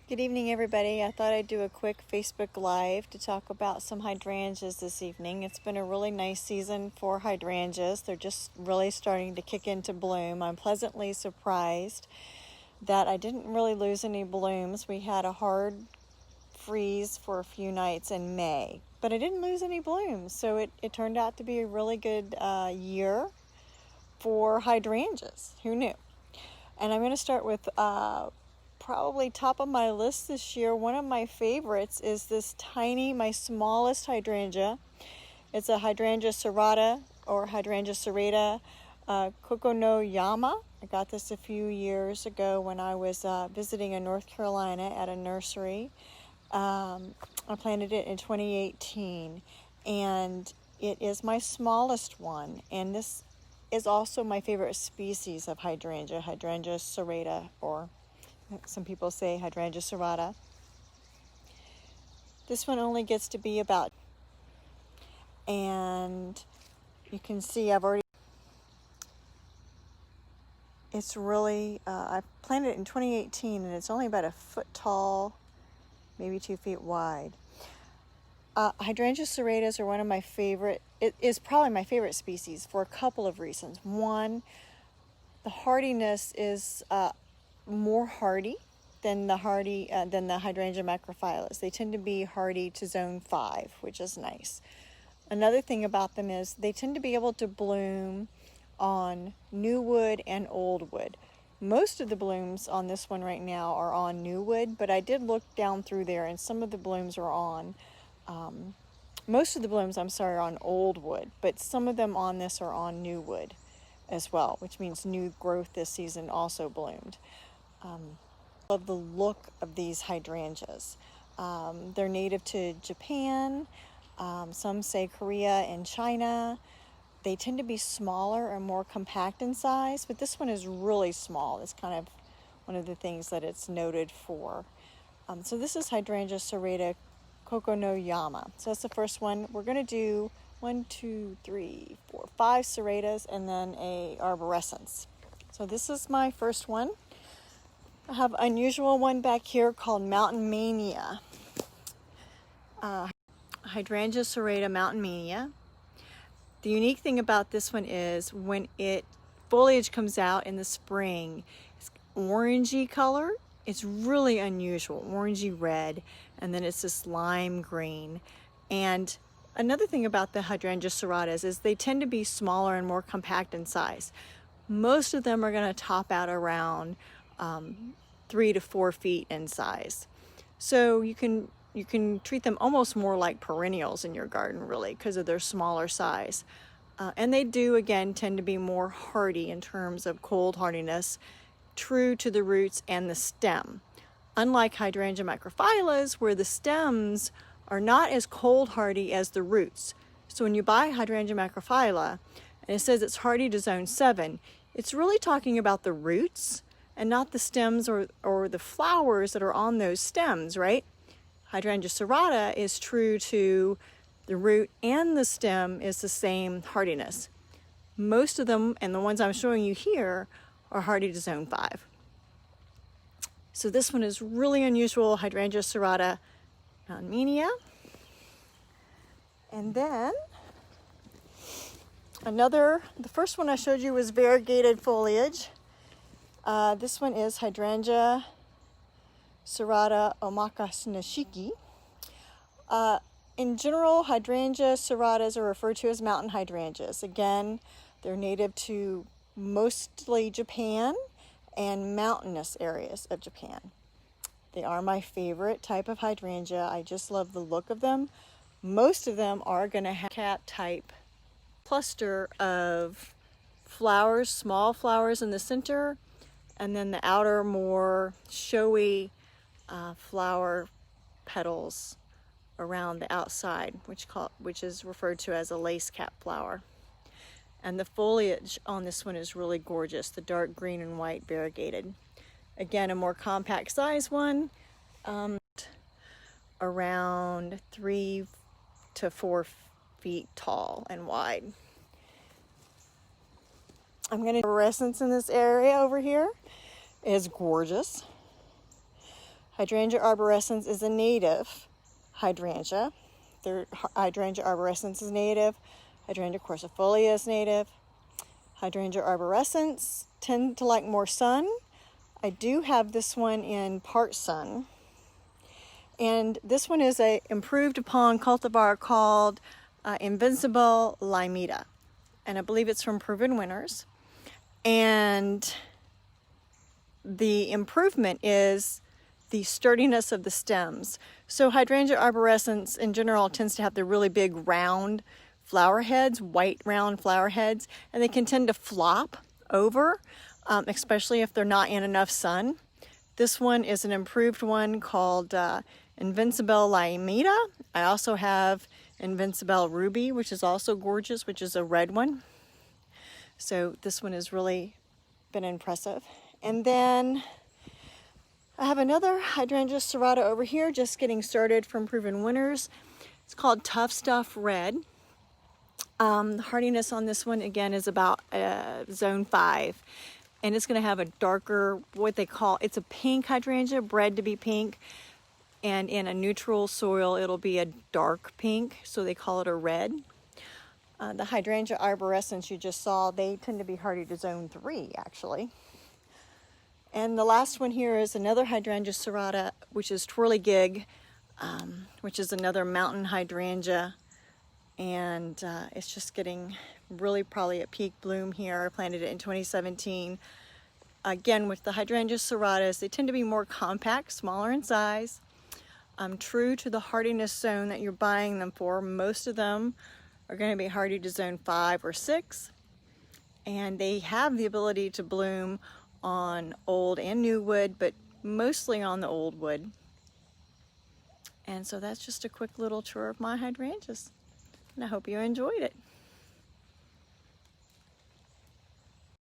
Good evening, everybody. I thought I'd do a quick Facebook Live to talk about some hydrangeas this evening. It's been a really nice season for hydrangeas. They're just really starting to kick into bloom. I'm pleasantly surprised that I didn't really lose any blooms. We had a hard freeze for a few nights in May, but I didn't lose any blooms. So it turned out to be a really good year for hydrangeas. Who knew? And I'm going to start with probably top of my list this year. One of my favorites is this tiny, my smallest hydrangea. It's a Hydrangea serrata or Hydrangea serrata Kokonoyama. I got this a few years ago when I was visiting in North Carolina at a nursery. I planted it in 2018, and it is my smallest one, and this is also my favorite species of hydrangea, Hydrangea serrata, or some people say Hydrangea serrata. This one only gets to be about, and you can see it's really, I planted it in 2018, and it's only about a foot tall, maybe 2 feet wide. Hydrangea serratas are one of my favorite, it is probably my favorite species for a couple of reasons. One, the hardiness is more hardy than the Hydrangea macrophyllus. They tend to be hardy to zone 5, which is nice. Another thing about them is they tend to be able to bloom on new wood and old wood. Most of the blooms on this one right now are on new wood, but I did look down through there and some of the blooms are on, most of the blooms, are on old wood, but some of them on this are on new wood as well, which means new growth this season also bloomed. Love the look of these hydrangeas. They're native to Japan, some say Korea and China. They tend to be smaller and more compact in size, but this one is really small. It's kind of one of the things that it's noted for. So this is Hydrangea serrata Kokonoyama. So that's the first one. We're going to do 5 serratas and then a arborescens. So this is my first one. I have an unusual one back here called Mountain Mania. Hydrangea serrata Mountain Mania. The unique thing about this one is when foliage comes out in the spring, it's orangey color. It's really unusual, orangey red, and then it's this lime green. And another thing about the Hydrangea serratas is they tend to be smaller and more compact in size. Most of them are going to top out around 3 to 4 feet in size. So you can treat them almost more like perennials in your garden, really, because of their smaller size. And they do, again, tend to be more hardy in terms of cold hardiness, true to the roots and the stem. Unlike Hydrangea macrophyllus, where the stems are not as cold hardy as the roots. So when you buy Hydrangea macrophylla, and it says it's hardy to zone 7, it's really talking about the roots and not the stems or the flowers that are on those stems, right? Hydrangea serrata is true to the root and the stem is the same hardiness. Most of them, and the ones I'm showing you here, are hardy to zone 5. So this one is really unusual, Hydrangea serrata Mountain Mania. And then the first one I showed you was variegated foliage. This one is Hydrangea serrata Omakase-nishiki. In general, Hydrangea serratas are referred to as mountain hydrangeas. Again, they're native to mostly Japan and mountainous areas of Japan. They are my favorite type of hydrangea. I just love the look of them. Most of them are going to have a cap type cluster of flowers, small flowers in the center, and then the outer more showy flower petals around the outside, which is referred to as a lace cap flower. And the foliage on this one is really gorgeous, the dark green and white variegated. Again, a more compact size one, around 3 to 4 feet tall and wide. I'm going to do fluorescence in this area over here. It's gorgeous. Hydrangea arborescens is a native hydrangea. Hydrangea arborescens is native. Hydrangea quercifolia is native. Hydrangea arborescens tend to like more sun. I do have this one in part sun. And this one is a improved upon cultivar called Invincible Limeta. And I believe it's from Proven Winners. And the improvement is the sturdiness of the stems. So Hydrangea arborescens in general tends to have the really big round flower heads, white round flower heads, and they can tend to flop over, especially if they're not in enough sun. This one is an improved one called Invincible Limeta. I also have Invincible Ruby, which is also gorgeous, which is a red one. So this one has really been impressive. And then I have another Hydrangea serrata over here, just getting started from Proven Winners. It's called Tough Stuff Red. The hardiness on this one, again, is about zone 5. And it's going to have a darker, what they call, it's a pink hydrangea, bred to be pink. And in a neutral soil, it'll be a dark pink, so they call it a red. The Hydrangea arborescens you just saw, they tend to be hardy to zone 3, actually. And the last one here is another Hydrangea serrata, which is Twirligig, which is another mountain hydrangea. And it's just getting really probably at peak bloom here. I planted it in 2017. Again, with the Hydrangea serratas, they tend to be more compact, smaller in size, true to the hardiness zone that you're buying them for. Most of them are going to be hardy to zone 5 or 6. And they have the ability to bloom on old and new wood, but mostly on the old wood. And so that's just a quick little tour of my hydrangeas. And I hope you enjoyed it.